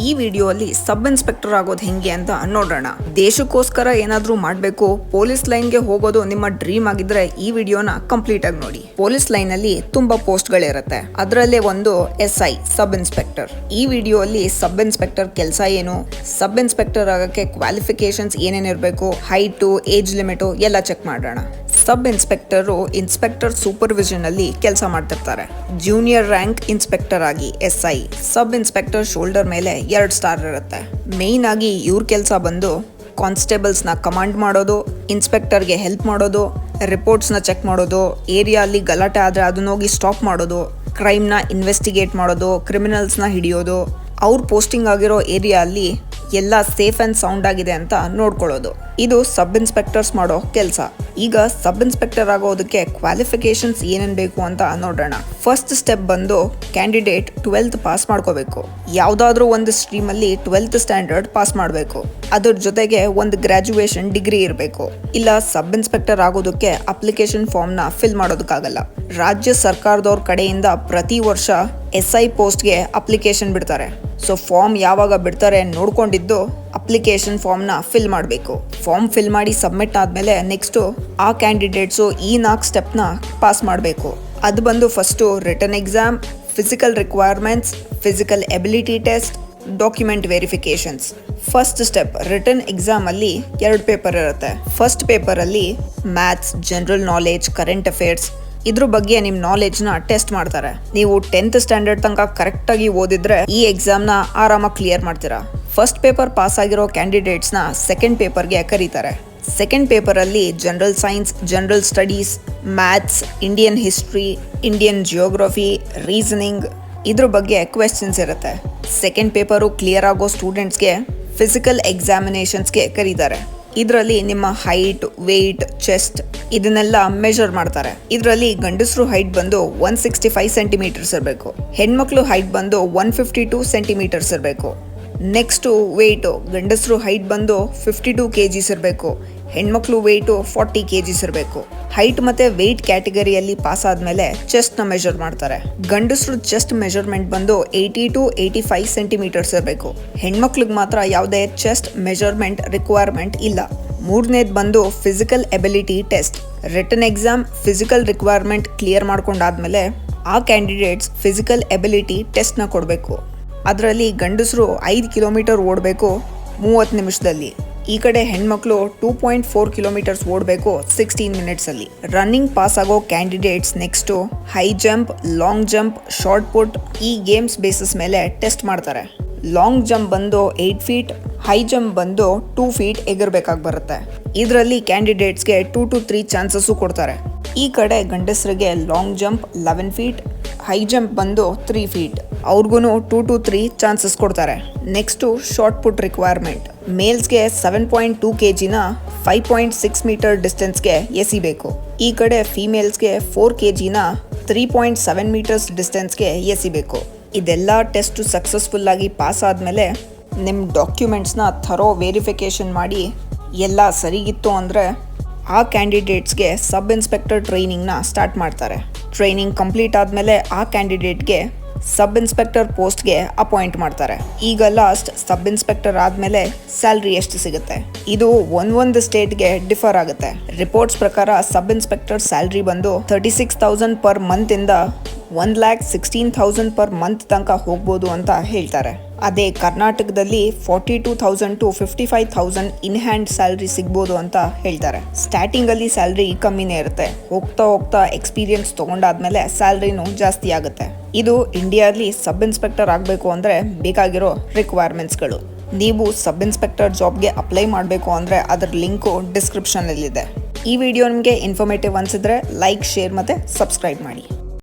ಈ ವಿಡಿಯೋಲಿ sub inspector ಆಗೋದು ಹೆಂಗೆ ಅಂತ ನೋಡೋಣ. ದೇಶಕ್ಕೋಸ್ಕರ ಏನಾದ್ರೂ ಮಾಡಬೇಕು, ಪೊಲೀಸ್ ಲೈನ್ಗೆ ಹೋಗೋದು ನಿಮ್ಮ ಡ್ರೀಮ್ ಆಗಿದ್ರೆ ಈ ವಿಡಿಯೋನ ಕಂಪ್ಲೀಟ್ ಆಗಿ ನೋಡಿ. ಪೊಲೀಸ್ ಲೈನ್ ಅಲ್ಲಿ ತುಂಬಾ ಪೋಸ್ಟ್ ಗಳಿರುತ್ತೆ, ಅದರಲ್ಲೇ ಒಂದು SI ಸಬ್ ಇನ್ಸ್ಪೆಕ್ಟರ್. ಈ ವಿಡಿಯೋಲಿ ಸಬ್ ಇನ್ಸ್ಪೆಕ್ಟರ್ ಕೆಲಸ ಏನು, ಸಬ್ ಇನ್ಸ್ಪೆಕ್ಟರ್ ಆಗಕ್ಕೆ ಕ್ವಾಲಿಫಿಕೇಶನ್ಸ್ ಏನೇನಿರಬೇಕು, ಹೈಟು, ಏಜ್ ಲಿಮಿಟು ಎಲ್ಲ ಚೆಕ್ ಮಾಡೋಣ. ಸಬ್ ಇನ್ಸ್ಪೆಕ್ಟರು ಇನ್ಸ್ಪೆಕ್ಟರ್ ಸೂಪರ್ವಿಷನ್ ಅಲ್ಲಿ ಕೆಲಸ ಮಾಡ್ತಿರ್ತಾರೆ. ಜೂನಿಯರ್ ರ್ಯಾಂಕ್ ಇನ್ಸ್ಪೆಕ್ಟರ್ ಆಗಿ SI. ಸಬ್ ಇನ್ಸ್ಪೆಕ್ಟರ್ ಶೋಲ್ಡರ್ ಮೇಲೆ 2 ಸ್ಟಾರ್ ಇರುತ್ತೆ. ಮೇನ್ ಆಗಿ ಇವ್ರ ಕೆಲಸ ಬಂದು ಕಾನ್ಸ್ಟೇಬಲ್ಸ್ನ ಕಮಾಂಡ್ ಮಾಡೋದು, ಇನ್ಸ್ಪೆಕ್ಟರ್ಗೆ ಹೆಲ್ಪ್ ಮಾಡೋದು, ರಿಪೋರ್ಟ್ಸ್ನ ಚೆಕ್ ಮಾಡೋದು, ಏರಿಯಾ ಅಲ್ಲಿ ಗಲಾಟೆ ಆದರೆ ಅದನ್ನ ಹೋಗಿ ಸ್ಟಾಪ್ ಮಾಡೋದು, ಕ್ರೈಮ್ನ ಇನ್ವೆಸ್ಟಿಗೇಟ್ ಮಾಡೋದು, ಕ್ರಿಮಿನಲ್ಸ್ನ ಹಿಡಿಯೋದು, ಅವ್ರ ಪೋಸ್ಟಿಂಗ್ ಆಗಿರೋ ಏರಿಯಾ ಅಲ್ಲಿ ಎಲ್ಲ ಸೇಫ್ ಅಂಡ್ ಸೌಂಡ್ ಆಗಿದೆ ಅಂತ ನೋಡ್ಕೊಳ್ಳೋದು. ಇದು ಸಬ್ ಇನ್ಸ್ಪೆಕ್ಟರ್ಸ್ ಮಾಡೋ ಕೆಲಸ. ಈಗ ಸಬ್ ಇನ್ಸ್ಪೆಕ್ಟರ್ ಆಗೋದಕ್ಕೆ ಕ್ವಾಲಿಫಿಕೇಶನ್ಸ್ ಏನೇನು ಬೇಕು ಅಂತ ನೋಡೋಣ. ಫಸ್ಟ್ ಸ್ಟೆಪ್ ಬಂದು ಕ್ಯಾಂಡಿಡೇಟ್ 12th ಪಾಸ್ ಮಾಡ್ಕೋಬೇಕು. ಯಾವುದಾದ್ರೂ ಒಂದು ಸ್ಟ್ರೀಮಲ್ಲಿ 12th ಸ್ಟ್ಯಾಂಡರ್ಡ್ ಪಾಸ್ ಮಾಡಬೇಕು. ಅದ್ರ ಜೊತೆಗೆ ಒಂದು ಗ್ರಾಜುಯೇಷನ್ ಡಿಗ್ರಿ ಇರಬೇಕು. ಇಲ್ಲ ಸಬ್ ಇನ್ಸ್ಪೆಕ್ಟರ್ ಆಗೋದಕ್ಕೆ ಅಪ್ಲಿಕೇಶನ್ ಫಾರ್ಮ್ನ ಫಿಲ್ ಮಾಡೋದಕ್ಕಾಗಲ್ಲ. ರಾಜ್ಯ ಸರ್ಕಾರದವ್ರ ಕಡೆಯಿಂದ ಪ್ರತಿ ವರ್ಷ SI ಪೋಸ್ಟ್ಗೆ ಅಪ್ಲಿಕೇಶನ್ ಬಿಡ್ತಾರೆ. ಸೊ ಫಾರ್ಮ್ ಯಾವಾಗ ಬಿಡ್ತಾರೆ ನೋಡ್ಕೊಂಡಿದ್ದು ಅಪ್ಲಿಕೇಶನ್ ಫಾರ್ಮ್ನ ಫಿಲ್ ಮಾಡಬೇಕು. ಫಾರ್ಮ್ ಫಿಲ್ ಮಾಡಿ ಸಬ್ಮಿಟ್ ಆದಮೇಲೆ ನೆಕ್ಸ್ಟು ಆ ಕ್ಯಾಂಡಿಡೇಟ್ಸು ಈ 4 ಸ್ಟೆಪ್ನ ಪಾಸ್ ಮಾಡಬೇಕು. ಅದು ಬಂದು first written exam, physical requirements, physical ability test, document verifications. First step written exam ಅಲ್ಲಿ 2 ಪೇಪರ್ ಇರುತ್ತೆ. ಫಸ್ಟ್ ಪೇಪರ್ ಅಲ್ಲಿ maths, general knowledge, current affairs ಇದ್ರ ಬಗ್ಗೆ ನಿಮ್ ನಾಲೆಡ್ಜ್ನ ಟೆಸ್ಟ್ ಮಾಡ್ತಾರೆ. ನೀವು 10th ಸ್ಟ್ಯಾಂಡರ್ಡ್ ತನಕ ಕರೆಕ್ಟ್ ಆಗಿ ಓದಿದ್ರೆ ಈ ಎಕ್ಸಾಮ್ನ ಆರಾಮಾಗಿ ಕ್ಲಿಯರ್ ಮಾಡ್ತೀರಾ. ಫಸ್ಟ್ ಪೇಪರ್ ಪಾಸ್ ಆಗಿರೋ ಕ್ಯಾಂಡಿಡೇಟ್ಸ್ನ ಸೆಕೆಂಡ್ ಪೇಪರ್ಗೆ ಕರೀತಾರೆ. ಸೆಕೆಂಡ್ ಪೇಪರ್ ಅಲ್ಲಿ general science, general studies, maths, Indian history, Indian geography, reasoning ಇದ್ರ ಬಗ್ಗೆ ಕ್ವೆಶ್ಚನ್ಸ್ ಇರುತ್ತೆ. ಸೆಕೆಂಡ್ ಪೇಪರು ಕ್ಲಿಯರ್ ಆಗೋ ಸ್ಟೂಡೆಂಟ್ಸ್ಗೆ ಫಿಸಿಕಲ್ ಎಕ್ಸಾಮಿನೇಷನ್ಸ್ಗೆ ಕರೀತಾರೆ. ಇದರಲ್ಲಿ ನಿಮ್ಮ ಹೈಟ್, ವೇಟ್, ಚೆಸ್ಟ್ ಇದನ್ನೆಲ್ಲ ಮೆಜರ್ ಮಾಡ್ತಾರೆ. ಇದರಲ್ಲಿ ಗಂಡಸರು ಹೈಟ್ ಬಂದು 165 ಸೆಂಟಿಮೀಟರ್ಸ್ ಇರಬೇಕು. ಹೆಣ್ಮಕ್ಳು ಹೈಟ್ ಬಂದು 152 ಸೆಂಟಿಮೀಟರ್ಸ್ ಇರಬೇಕು. ನೆಕ್ಸ್ಟು ವೇಟು, ಗಂಡಸರು ಹೈಟ್ ಬಂದು 52 kgs ಇರಬೇಕು. ಹೆಣ್ಮಕ್ಳು ವೇಟು 40 kgs ಇರಬೇಕು. ಹೈಟ್ ಮತ್ತೆ ವೇಟ್ ಕ್ಯಾಟಗರಿಯಲ್ಲಿ ಪಾಸ್ ಆದ್ಮೇಲೆ ಚೆಸ್ಟ್ ನ ಮೆಜರ್ ಮಾಡ್ತಾರೆ. ಗಂಡಸರು ಚೆಸ್ಟ್ ಮೆಜರ್ಮೆಂಟ್ ಬಂದು 80 to 85 ಸೆಂಟಿಮೀಟರ್ಸ್ ಇರಬೇಕು. ಹೆಣ್ಮಕ್ಳಿಗೆ ಮಾತ್ರ ಯಾವುದೇ ಚೆಸ್ಟ್ ಮೆಜರ್ಮೆಂಟ್ ರಿಕ್ವೈರ್ಮೆಂಟ್ ಇಲ್ಲ. ಮೂರನೇದು ಬಂದು physical ability test. Written exam, physical requirement clear ಮಾಡ್ಕೊಂಡಾದ್ಮೇಲೆ ಆ ಕ್ಯಾಂಡಿಡೇಟ್ಸ್ ಫಿಸಿಕಲ್ ಎಬಿಲಿಟಿ ಟೆಸ್ಟ್ನ ಕೊಡಬೇಕು. ಅದರಲ್ಲಿ ಗಂಡಸರು 5 ಕಿಲೋಮೀಟರ್ ಓಡಬೇಕು 30 ನಿಮಿಷದಲ್ಲಿ. ಈ ಕಡೆ ಹೆಣ್ಮಕ್ಳು 2.4 ಕಿಲೋಮೀಟರ್ಸ್ ಓಡಬೇಕು 16 ಮಿನಿಟ್ಸ್ ಅಲ್ಲಿ. ರನ್ನಿಂಗ್ ಪಾಸ್ ಆಗೋ candidates next high jump, long jump, shot put ಈ ಗೇಮ್ಸ್ ಬೇಸಿಸ್ ಮೇಲೆ ಟೆಸ್ಟ್ ಮಾಡ್ತಾರೆ. ಲಾಂಗ್ ಜಂಪ್ ಬಂದು 8 ಫೀಟ್, ಹೈ ಜಂಪ್ ಬಂದು 2 ಫೀಟ್ ಎಗರ್ಬೇಕಾಗಿ ಬರುತ್ತೆ. ಇದರಲ್ಲಿ ಕ್ಯಾಂಡಿಡೇಟ್ಸ್ಗೆ 2 to 3 ಚಾನ್ಸಸ್ಸು ಕೊಡ್ತಾರೆ. ಈ ಕಡೆ ಗಂಡಸರಿಗೆ long jump 11 feet, high jump ಬಂದು 3 ಫೀಟ್, ಅವ್ರಿಗೂ 2 to 3 ಚಾನ್ಸಸ್ ಕೊಡ್ತಾರೆ. Next short put requirement. ಮೇಲ್ಸ್ಗೆ 7.2 kgನ 5.6 ಮೀಟರ್ ಡಿಸ್ಟೆನ್ಸ್ಗೆ ಎಸಿಬೇಕು. ಈ ಕಡೆ ಫೀಮೇಲ್ಸ್ಗೆ 4 kgನ 3.7 ಮೀಟರ್ಸ್ ಡಿಸ್ಟೆನ್ಸ್ಗೆ ಎಸಿಬೇಕು. ಇದೆಲ್ಲ ಟೆಸ್ಟ್ ಸಕ್ಸಸ್ಫುಲ್ ಆಗಿ ಪಾಸ್ ಆದಮೇಲೆ ನಿಮ್ಮ ಡಾಕ್ಯುಮೆಂಟ್ಸ್ನ ಥರೋ ವೆರಿಫಿಕೇಷನ್ ಮಾಡಿ ಎಲ್ಲ ಸರಿಗಿತ್ತು ಅಂದರೆ ಆ ಕ್ಯಾಂಡಿಡೇಟ್ಸ್ಗೆ ಸಬ್ ಇನ್ಸ್ಪೆಕ್ಟರ್ ಟ್ರೈನಿಂಗ್ನ ಸ್ಟಾರ್ಟ್ ಮಾಡ್ತಾರೆ. ಟ್ರೈನಿಂಗ್ ಕಂಪ್ಲೀಟ್ ಆದಮೇಲೆ ಆ ಕ್ಯಾಂಡಿಡೇಟ್ಗೆ ಸಬ್ ಇನ್ಸ್ಪೆಕ್ಟರ್ ಪೋಸ್ಟ್ಗೆ ಅಪಾಯಿಂಟ್ ಮಾಡ್ತಾರೆ. ಈಗ ಲಾಸ್ಟ್ ಸಬ್ ಇನ್ಸ್ಪೆಕ್ಟರ್ ಆದಮೇಲೆ ಸ್ಯಾಲ್ರಿ ಎಷ್ಟು ಸಿಗುತ್ತೆ ಇದು ಒಂದೊಂದು ಸ್ಟೇಟ್ಗೆ ಡಿಫರ್ ಆಗುತ್ತೆ. ರಿಪೋರ್ಟ್ಸ್ ಪ್ರಕಾರ ಸಬ್ ಇನ್ಸ್ಪೆಕ್ಟರ್ ಸ್ಯಾಲ್ರಿ ಬಂದು 36,000 ಪರ್ ಮಂತ್ ಇಂದ 1,16,000 ಪರ್ ಮಂತ್ ತನಕ ಹೋಗ್ಬೋದು ಅಂತ ಹೇಳ್ತಾರೆ. ಅದೇ ಕರ್ನಾಟಕದಲ್ಲಿ 42,000 to 55,000 ಇನ್ ಹ್ಯಾಂಡ್ ಸ್ಯಾಲ್ರಿ ಸಿಗ್ಬೋದು ಅಂತ ಹೇಳ್ತಾರೆ. ಸ್ಟಾರ್ಟಿಂಗ್ ಅಲ್ಲಿ ಸ್ಯಾಲ್ರಿ ಕಮ್ಮಿನೇ ಇರುತ್ತೆ. ಹೋಗ್ತಾ ಹೋಗ್ತಾ ಎಕ್ಸ್ಪೀರಿಯನ್ಸ್ ತಗೊಂಡಾದ್ಮೇಲೆ ಸ್ಯಾಲ್ರಿನೂ ಜಾಸ್ತಿ ಆಗುತ್ತೆ. ಇದು ಇಂಡಿಯಾದಲ್ಲಿ ಸಬ್ ಇನ್ಸ್ಪೆಕ್ಟರ್ ಆಗಬೇಕು ಅಂದರೆ ಬೇಕಾಗಿರೋ ರಿಕ್ವೈರ್ಮೆಂಟ್ಸ್ಗಳು. ನೀವು ಸಬ್ ಇನ್ಸ್ಪೆಕ್ಟರ್ ಜಾಬ್ಗೆ ಅಪ್ಲೈ ಮಾಡಬೇಕು ಅಂದರೆ ಅದರ ಲಿಂಕು ಡಿಸ್ಕ್ರಿಪ್ಷನಲ್ಲಿದೆ. ಈ ವಿಡಿಯೋ ನಿಮಗೆ ಇನ್ಫಾರ್ಮೇಟಿವ್ ಅನಿಸಿದ್ರೆ ಲೈಕ್, ಶೇರ್ ಮತ್ತು ಸಬ್ಸ್ಕ್ರೈಬ್ ಮಾಡಿ.